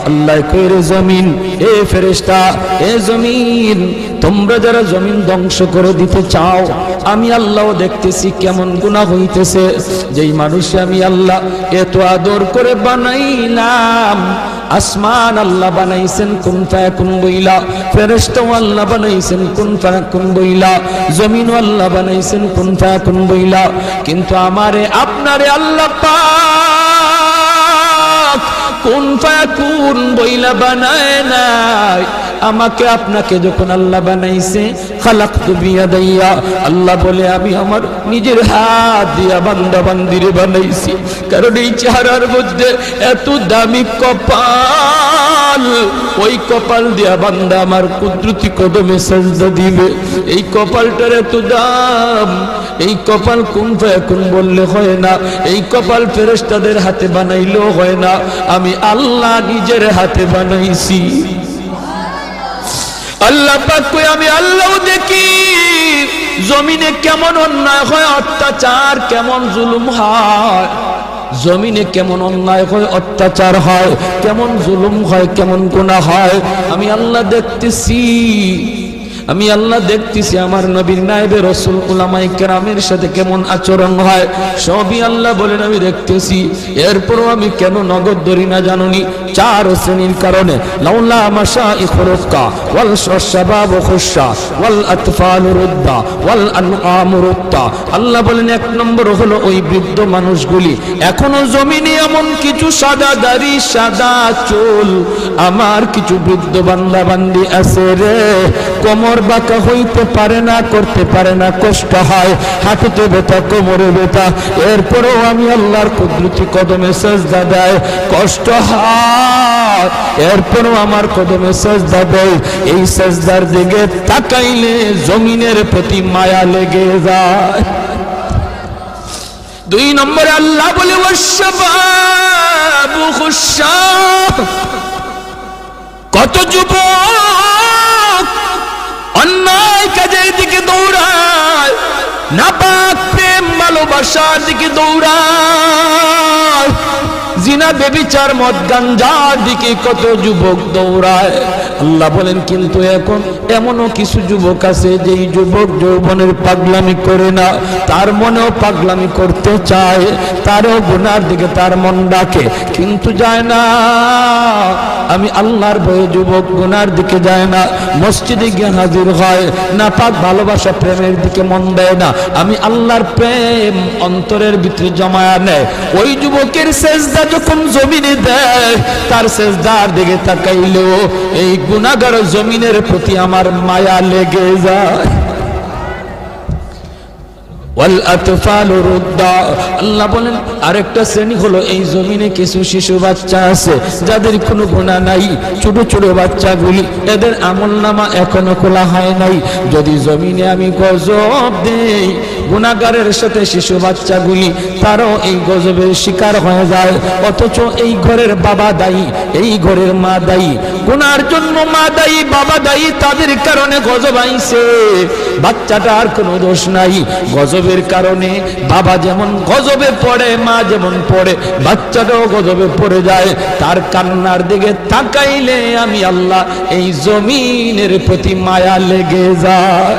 আল্লাহ কইরে জমিন, এ ফেরেশতা, এ জমিন, তোমরা যারা জমিন ধ্বংস করে দিতে চাও, আমি আল্লাহও দেখতেছি কেমন গুনাহ হইতেছে। যেই মানুষ আমি আল্লাহ এত আদর করে বানাইলাম, আসমান আল্লাহ বানাইছেন কুন ফায়াকুন বইলা, ফেরেশতাও আল্লাহ বানাইছেন কুন ফায়াকুন বইলা, জমিনও আল্লাহ বানাইছেন কুন ফায়াকুন বইলা, কিন্তু আমারে আপনারে আল্লাহ পাক কুন ফায়াকুন বইলা বানায় নাই। আমাকে আপনাকে যখন আল্লাহ বানাইছে, খালাকতু বিয়াদাইয়া, আল্লাহ বলে আমি আমার নিজের হাত দিয়া বান্দা বান্দিরে বানাইছি। কারণ এই চেহারার মধ্যে এত দামি কপাল, ওই কপাল দিয়া বান্দা আমার কুদরতি কদমে সাজদা দিবে। এই কপালটার এত দাম, এই কপাল কুন ফায়াকুন বললে হয় না, এই কপাল ফেরেশতাদের হাতে বানাইলেও হয় না, আমি আল্লাহ নিজের হাতে বানাইছি। আল্লাহ পাক কই আমি আল্লাহ দেখি জমিনে কেমন অন্যায় হয়, অত্যাচার কেমন জুলুম হয়, জমিনে কেমন অন্যায় হয়, অত্যাচার হয়, কেমন জুলুম হয়, কেমন গুনাহ হয়, আমি আল্লাহ দেখতেছি। আমি আল্লাহ দেখতেছি আমার নবীর নায়েবে রাসূল উলামায়ে কেরামের সাথে কেমন আচরণ হয়, সবই আল্লাহ বলেন আমি দেখতেছি। এরপরও আমি কেন নগদ ধরি না জানুনি? 4 শ্রেণীর কারণে। লাউলা মাশাইখুর রুক্কা ওয়াল শাবাব খুশা ওয়াল আতফাল রুদ্দা ওয়াল আনআম রুত্তা। আল্লাহ বলেন 1 নম্বর হলো ওই বৃদ্ধ মানুষগুলি, এখনো জমিনে এমন কিছু সাদা দাড়ি সাদা চুল আমার কিছু বৃদ্ধ বান্দা বান্দি আছে রে, কোমর বাঁকা হইতে পারে না, করতে পারে না, কষ্ট হয়, হাঁটুতে ব্যথা, কোমরে ব্যথা, এরপরেও আমি আল্লাহর কুদরতি কদমে সাজদা দেয়, কষ্ট হয়, এরপরেও আমার কদমে সাজদা দেয়। এই সাজদার দিকে তাকাইলে জমিনের প্রতি মায়া লেগে যায়। 2 নম্বরে আল্লাহ বলে ওয়াশবাবু খুশা, কত যুবক অন্যায় কাজের দিকে দৌড়ায়, নাপাক প্রেম ভালোবাসার দিকে দৌড়ায়, জিনা বেবিচার মদ গাঞ্জার দিকে কত যুবক দৌড়ায়। আল্লাহ বলেন কিন্তু এখন এমনও কিছু যুবক আছে যেই যুবক যৌবনের পাগলামি করে না, তার মনেও পাগলামি করতে চায়, তারও গুনার দিকে তার মন ডাকে কিন্তু যায় না। আমি আল্লাহর ভয়ে যুবক গুনার দিকে যায় না, মসজিদে গিয়ে হাজির হয় না, পাক ভালোবাসা প্রেমের দিকে মন দেয় না, আমি আল্লাহর প্রেম অন্তরের ভিতরে জমায়া নেয়। ওই যুবকের সেজদা যখন জমিনে দেয়, তার সেজদার দিকে তাকাইলেও এই গুনাহগার জমিনের প্রতি আমার মায়া লেগে যায়। ওয়াল আতফাল রুদ্দা, আল্লাহ বলেন আরেকটা শ্রেণী হলো এই জমিনে কিছু শিশু বাচ্চা আছে যাদের কোনো গুনাহ নাই, ছোট ছোট বাচ্চাগুলি, এদের আমলনামা এখনো খোলা হয় নাই। যদি জমিনে আমি গজব দেই, গুনাহগারের সাথে শিশু বাচ্চাগুলি তারাও এই গজবের শিকার হয়ে যায়, অথচ এই ঘরের বাবা দায়ী, এই ঘরের মা দায়ী, গুনার জন্য মা দায়ী, বাবা দায়ী, তাদের কারণে গজব আইছে, বাচ্চাটার কোনো দোষ নাই। গজবের কারণে বাবা যেমন গজবে পড়ে, মা যেমন পড়ে, বাচ্চাটাও গজবে পড়ে যায়। তার কান্নার দিকে তাকাইলে আমি আল্লাহ এই জমিনের প্রতি মায়া লেগে যায়।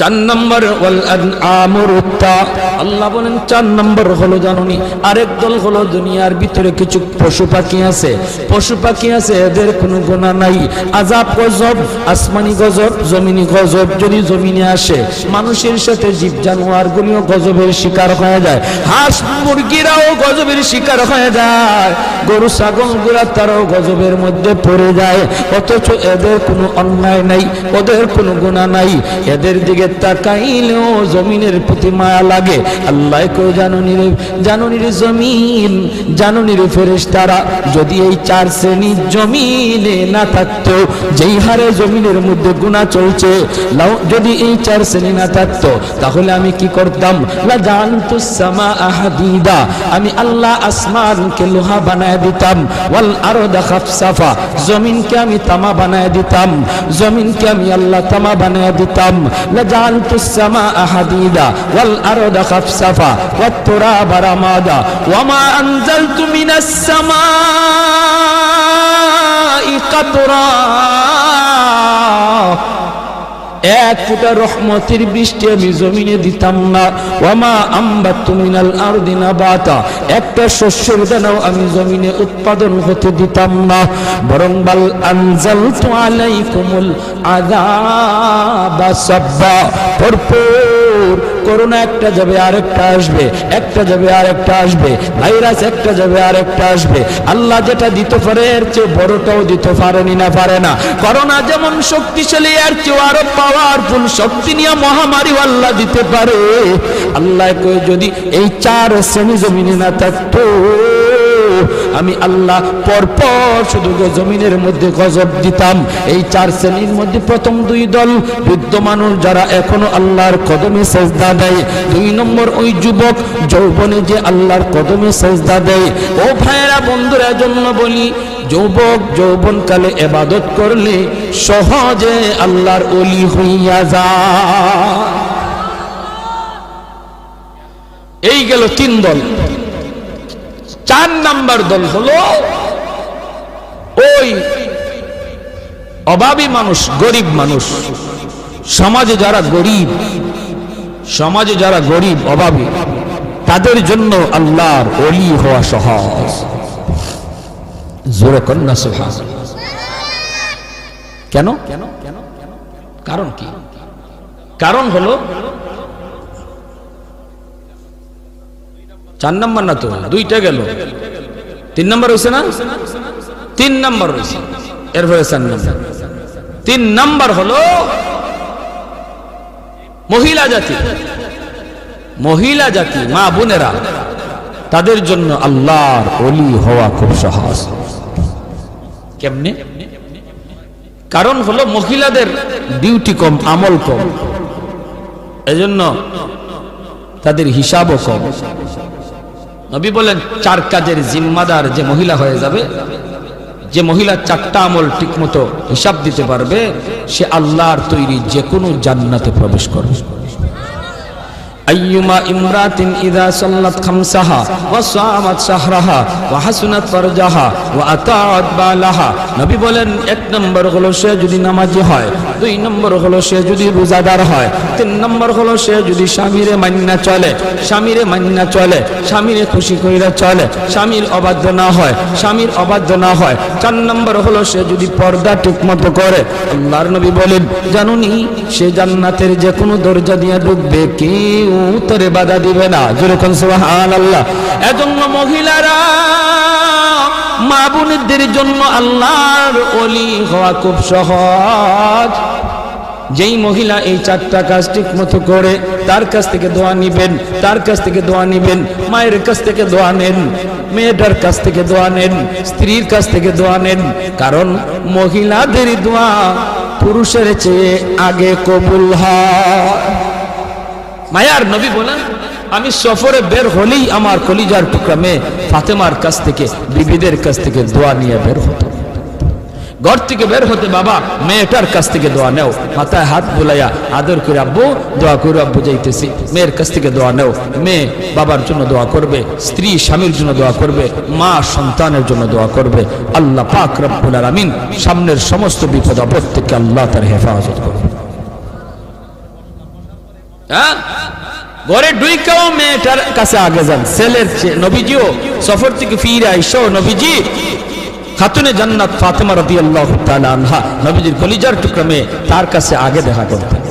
4 নম্বর ওয়াল আনআম রুত্তা, আল্লাহ বলেন 4 নম্বর হলো জানুনি আরেক দল হলো দুনিয়ার ভিতরে কিছু পশু পাখি আছে, পশু পাখি আছে এদের কোনো গুনাহ নাই, আযাব গজব, আসমানি গজব, জমিনি গজব যদি জমিনে আসে, মানুষের সাথে জীব জানোয়ারগুলিও গজবের শিকার হয়ে যায়, হাঁস মুরগিরাও গজবের শিকার হয়ে যায়, গরু ছাগলগুলা তারাও গজবের মধ্যে পড়ে যায়, অথচ এদের কোনো অন্যায় নাই, ওদের কোনো গুনাহ নাই, এদের দিকে তাকাইলেও জমিনের প্রতি মায়া লাগে। আল্লাহ কই জানুনি রে জমিন, জানুনি রে ফেরেশতারা, যদি এই 4 শ্রেণী জমিনে না থাকতো, যেই হারে জমিনের মধ্যে গুনাহ চলছে, যদি এই 4 শ্রেণী না থাকতো তাহলে আমি কি করতাম? লা জানতুস সামাআ হাদিদা, আমি আল্লাহ আসমানকে লোহা বানায় দিতাম, ওয়াল আরদা খাফসাফা, জমিনকে আমি তামা বানায় দিতাম, জমিনকে আমি আল্লাহ তামা বানায় দিতাম, লা জানতুস সামাআ হাদিদা ওয়াল আরদা খাফসাফা ওয়াত তুরাবা রামাদা ওয়া মা আনজালতু মিনাস সামা এক ফোঁটা রহমতের বৃষ্টি আমি জমিনে দিতাম না। ওয়ামা আম্বাতু মিনাল আরদি নাবাতা, একটা শস্যের দানাও আমি জমিনে উৎপাদন হতে দিতাম না। বরং বাল আনজালতু আলাইকুমুল আযাবা সাব্বা, ভরপুর করোনা একটা যাবে আরেকটা আসবে, একটা যাবে আরেকটা আসবে, ভাইরাস একটা যাবে আরেকটা আসবে। আল্লাহ যেটা দিতে পারে এর চেয়ে বড়টাও দিতে পারেনি না পারে না। করোনা যেমন শক্তিশালী, এর চেয়ে আরো পাওয়ারফুল শক্তি নিয়ে মহামারী আল্লাহ দিতে পারে। আল্লাহ কই যদি এই চার শ্রেণী জমিনে না থাকতো, আমি আল্লাহ পরপর শুধু জমিনের মধ্যে গজব দিতাম। এই চার শ্রেণীর মধ্যে প্রথম দুই দল বৃদ্ধ মানুষ যারা এখনো আল্লাহর কদমে সেজদা দেয়, দুই নম্বর ওই যুবক যৌবনে যে আল্লাহর কদমে সেজদা দেয়। ও ভাইয়েরা বন্ধুরা, জন্য বলি যুবক যৌবনকালে ইবাদত করলে সহজে আল্লাহর ওলি হইয়া যায়। এই গেল তিন দল। চার নাম্বার দল হলো ওই অভাবী মানুষ, গরিব মানুষ। সমাজে যারা গরিব অভাবী, তাদের জন্য আল্লাহর ওলি হওয়া সহজ। জোরে কন্যা সুবহানাল্লাহ। কেন? কারণ কি? কারণ হলো চার নাম্বার না তো, দুইটা গেল, তিন নাম্বার হয়েছে না? তিন নাম্বার হয়েছে, এরপরে চার নাম্বার। তিন নাম্বার হলো মহিলা জাতি। মহিলা জাতি, মা বোনেরা, তাদের জন্য আল্লাহর ওলি হওয়া খুব সহজ। কেমনে? কারণ হলো মহিলাদের ডিউটি কম, আমল কম, এজন্য তাদের হিসাবও কম। নবী বলেন চার কাজের জিম্মাদার যে মহিলা হয়ে যাবে, যে মহিলা চারটা আমল ঠিকমতো হিসাব দিতে পারবে, সে আল্লাহর তৈরি যে কোনো জান্নাতে প্রবেশ করবে। আইয়ুমা ইমরাতিন ইযা সাল্লাত খামসাহা ওয়া সামাত শাহরাহা ওয়া হাসনাত ফারজাহা ওয়া আতাআত বালাহা। নবী বলেন এক নম্বর হলো সে যদি নামাজি হয়, দুই নম্বর হলো সে যদি রোজাদার হয়, তিন নম্বর হলো সে যদি স্বামীরে মান্না চলে, স্বামীরে খুশি কইরা চলে, স্বামীর অবাধ্য না হয়, চার নম্বর হলো সে যদি পর্দা ঠিকমতো করে। আল্লাহর নবী বলেন জানুনি সে জান্নাতের যে কোনো দরজা দিয়ে ঢুকবে, কেউ তোরে বাধা দিবে না। জোরে কোন সুবহানাল্লাহ। এজন্য মহিলারা, মা বোনদের জন্য আল্লাহর ওলি হওয়া খুব সহজ। যেই মহিলা এই চারটা কাজ ঠিক মতো করে, তার কাছ থেকে দোয়া নিবেন, মায়ের কাছ থেকে দোয়া নেন, মেয়েটার কাছ থেকে দোয়া নেন, স্ত্রীর কাছ থেকে দোয়া নেন। কারণ মহিলাদের দোয়া পুরুষের চেয়ে আগে কবুল হয়। মায়ার নবী বলেন আমি সফরে বের হলেই আমার কলিজার টুকরা মেয়ে ফাতেমার কাছ থেকে, বিবিদের কাছ থেকে দোয়া নিয়ে বের হতো। ঘর থেকে বের হতে বাবা মেয়েটার কাছ থেকে দোয়া নেও, মাথায় হাত বুলাইয়া আদর করে আব্বু দোয়া করে, আব্বু যাইতেছি। মেয়ের কাছ থেকে দোয়া নেও, মেয়ে বাবার জন্য দোয়া করবে, স্ত্রী স্বামীর জন্য দোয়া করবে, মা সন্তানের জন্য দোয়া করবে। আল্লাহ পাক রব্বুল আলামিন সামনের সমস্ত বিপদ আপদ থেকে আল্লাহ তার হেফাজত করবে। ঘরে ঢুইকাও মেয়েটার কাছে আগে যান। ছেলের নবীজিও সফর থেকে ফিরে আইসো, নবীজি খাতুনে জান্নাত ফাতেমা রাদিয়াল্লাহু তাআলা আনহা, নবীজির কলিজার টুকরা মেয়ে, তার কাছে আগে দেখা করতেন,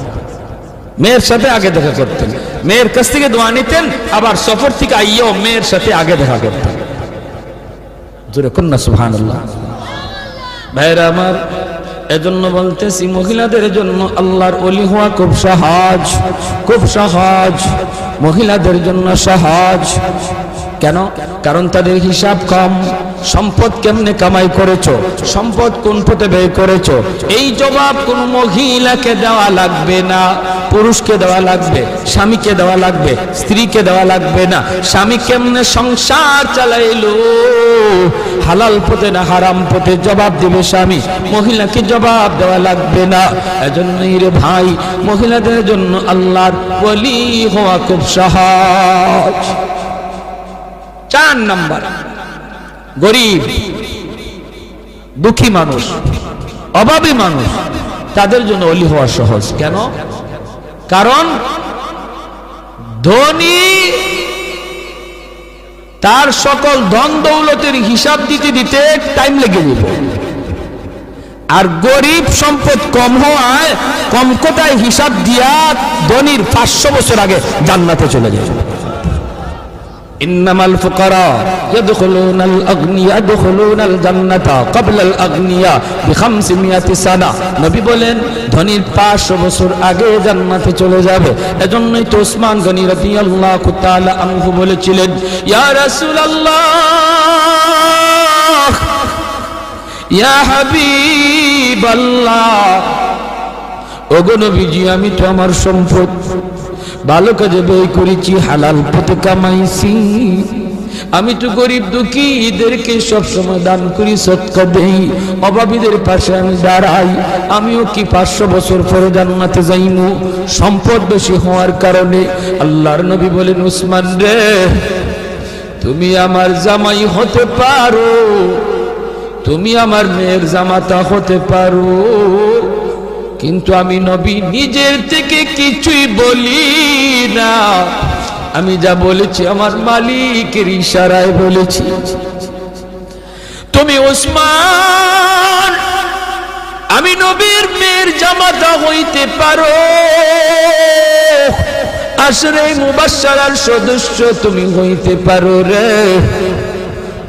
মেয়ের সাথে আগে দেখা করতেন, মেয়ের কাছ থেকে দোয়া নিতেন, আবার সফর থেকে আইয়াও মেয়ের সাথে আগে দেখা করতেন। জোরে কন্যা সুবহানাল্লাহ। ভাইরা আমার, এজন্য বলতেছি মহিলাদের জন্য আল্লাহর ওলি হওয়া খুব সহজ, মহিলাদের জন্য সহজ। কেন? কারণ তাদের হিসাব কম। সম্পদ কেমনে কামাই করেছো, সম্পদ কোন পথে ব্যয় করেছো, এই জবাব কোন মহিলাকে দেওয়া লাগবে না, পুরুষকে দেওয়া লাগবে, স্বামীকে দেওয়া লাগবে, স্ত্রীকে দেওয়া লাগবে না। স্বামী কেমনে সংসার চালাইলো, হালাল পথে না হারাম পথে, জবাব দেবে স্বামী, মহিলাকে জবাব দেওয়া লাগবে না। এজন্যই রে ভাই, মহিলাদের জন্য আল্লাহর ওলি হওয়া খুব সহজ। চার নাম্বার, গরিব দুঃখী মানুষ, অভাবী মানুষ, তাদের জন্য ওলি হওয়া সহজ। কেন? কারণ ধনী তার সকল ধন দৌলতের হিসাব দিতে দিতে টাইম লেগে যাবে, আর গরিব সম্পদ কম হওয়ায় কম কোটায় হিসাব দিয়া ধনীর 500 বছর আগে জান্নাতে চলে যাবে। ইন্নামাল ফুকারা ইয়াদখুলুনাল আগনিয়া ইয়াদখুলুনাল জান্নাতা ক্বাবলাল আগনিয়া বি500 সানা। নবী বলেন ধনীর 500 বছর আগে জান্নাতে চলে যাবে। এজন্যই তো ওসমান গনি রাদিয়াল্লাহু তাআলা আনহু বলেছিলেন, ইয়া রাসূলুল্লাহ ইয়া হাবিবাল্লাহ, ওগো নবীজি আমি তো আমার সম্পদ ভালো কাজে ব্যয় করেছি, হালাল পথে কামাইছি, আমি তো গরিব দুঃখী এদেরকে সবসময় দান করি, সদকা দেই, অভাবীদের পাশে আমি দাঁড়াই, আমিও কি 500 বছর পরে জান্নাতে যাইমু? সম্পদ বেশি হওয়ার কারণে আল্লাহর নবী বলেন, উসমান রে তুমি আমার জামাই হতে পারো, তুমি আমার মেয়ের জামাতা হতে পারো, কিন্তু আমি নবী নিজের থেকে কিছুই বলি না, আমি যা বলেছি আমার মালিকের ইশারায় বলেছি। তুমি ওসমান আমি নবীর মেয়ের জামাতা হইতে পারো, আশরে মুবাশশারার সদস্য তুমি হইতে পারো রে,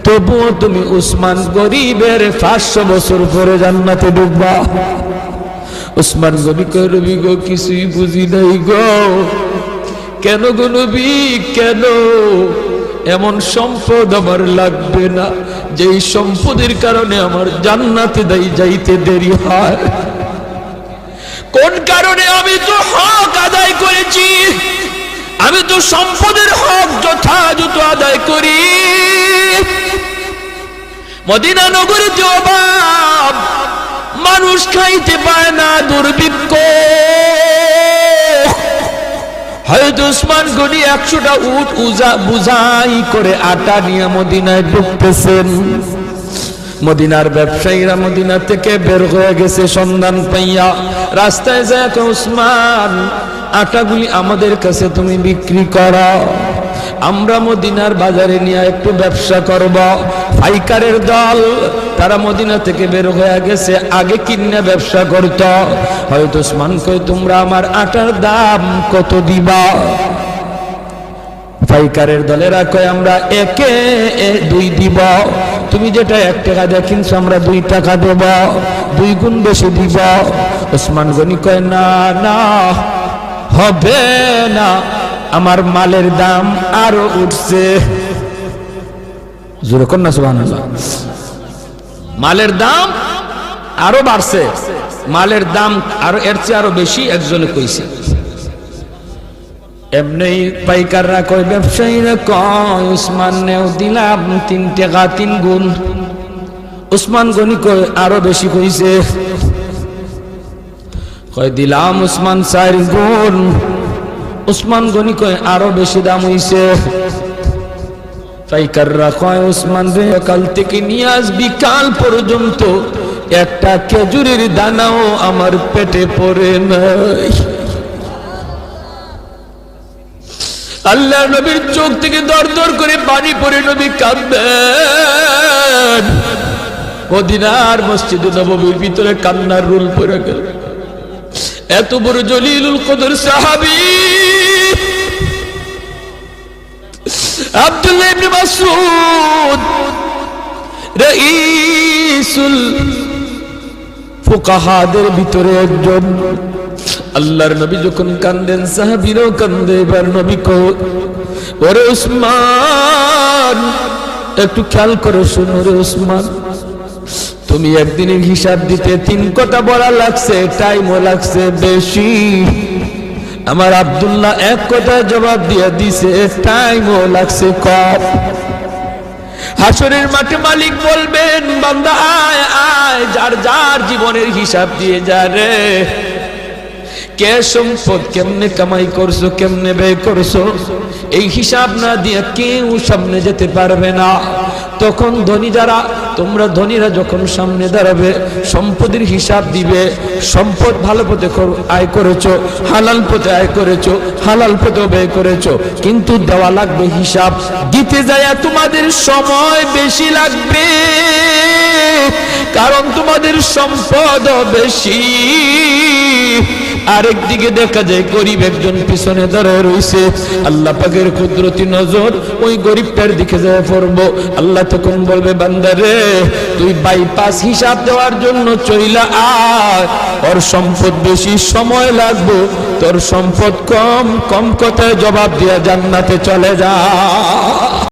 তবুও তুমি উসমান গরিবের 500 বছর পরে জান্নাতে ঢুকবা। উসমান গনি কয়, নবী গো কিছুই বুঝি নাই গো। কেন গো নবী, কেন? এমন সম্পদ আমার লাগবে না যেই সম্পদের কারণে আমার জান্নাতে যাইতে দেরি হয়। কোন কারণে? আমি তো হক আদায় করেছি, আমি তো সম্পদের হক যথাযথ আদায় করি। মদিনা নগরীতে অভাব, মানুষ খাইতে পায় না, দুর্ভিক্ষ। হয়তো উসমান গনি 100টা উট বুঝাই করে আটা নিয়ে মদিনায় ঢুকতেছেন। মদিনার ব্যবসায়ীরা মদিনা থেকে বের হয়ে গেছে সন্ধান পাইয়া, রাস্তায় যায় উসমান আটাগুলি আমাদের কাছে তুমি বিক্রি করো, আমরা মদিনার বাজারে নিয়ে একটু ব্যবসা করব। পাইকারের দল তারা মদিনা থেকে বের হয়ে গেছে, আগে কিনে ব্যবসা করত। হয়তো উসমান কই, তোমরা আমার আটার দাম কত দিবা? পাইকারের দলেরা কয়, আমরা 2 দিব। তুমি যেটা 1 টাকা দিয়ে কিনছো আমরা 2 টাকা দেব, 2 গুণ বেশি দিব। উসমান গনি কয়, না না হবে না, আমার মালের দাম আরো উঠছে। জোরে কর না সুবহানাল্লাহ। মালের দাম আরো বাড়ছে, মালের দাম আরো এর চেয়ে আরো বেশি একজনে কইছে। এমনি পাইকাররা কয়, ব্যবসায়ীরা কয়, উসমান নেও দিলাম 3 টাকা 3 গুণ। উসমান গনি কয়, আরো বেশি কইছে। কয় দিলাম উসমান 4 গুণ। উসমান গনি কয়, আরো বেশি দাম হইছে। পাইকাররা কয়, উসমান রে কাল থেকে নিয়ে আজ বিকাল পর্যন্ত একটা খেজুরের দানাও আমার পেটে পড়ে নাই। আল্লাহর নবীর চোখ থেকে দর দর করে পানি পড়ে নবী কাঁদবেন। মদিনার মসজিদে নববীর ভিতরে কান্নার রুল পড়ে গেল। এত বড় জলিলুল কদর সাহাবী আব্দুল্লাহ ইবনে মাসউদ রাইসুল ফুকাহাদের ভিতরে একজন। আল্লাহর নবী যখন কান্দেন সাহাবীরাও কান্দে। এবার নবী কো, ওরে উসমান একটু খেয়াল করে শোনো রে উসমান, তুমি একদিনের হিসাব দিতে 3 কথা বলা লাগছে, টাইমও লাগছে বেশি। আমার আব্দুল্লাহ 1 কথা জবাব দিয়ে দিছে, টাইমও লাগছে কম। হাসরের মাঠে মালিক বলবেন, বান্দা আয় আয়, যার যার জীবনের হিসাব দিয়ে যা রে। কে সম্পদ কেমনে কামাই করছো, কেমনে ব্যয় করছো, এই হিসাব না দিয়ে কেউ সামনে যেতে পারবে না। তখন ধনী যারা, তোমরা ধনীরা যখন সামনে দাঁড়াবে, সম্পদের হিসাব দিবে, সম্পদ ভালো পথে আয় করেছো, হালাল পথে আয় করেছো, হালাল পথে ব্যয় করেছো, কিন্তু দেওয়া লাগবে হিসাব। দিতে যায় তোমাদের সময় বেশি লাগবে, কারণ তোমাদের সম্পদ বেশি। আরেকদিকে দেখা যায় গরিব একজন পিছনে দাঁড়ায় রইছে, আল্লাহ পাকের কুদরতি নজর ওই গরিবটার দিকে যায় পড়বো। আল্লাহ তখন বলবে, বান্দারে তুই বাইপাস হিসাব দেওয়ার জন্য চইলা আয়, ওর সম্পদ বেশি, সময় লাগবে, তোর সম্পদ কম, কম কথায় জবাব দিয়া জান্নাতে চলে যা।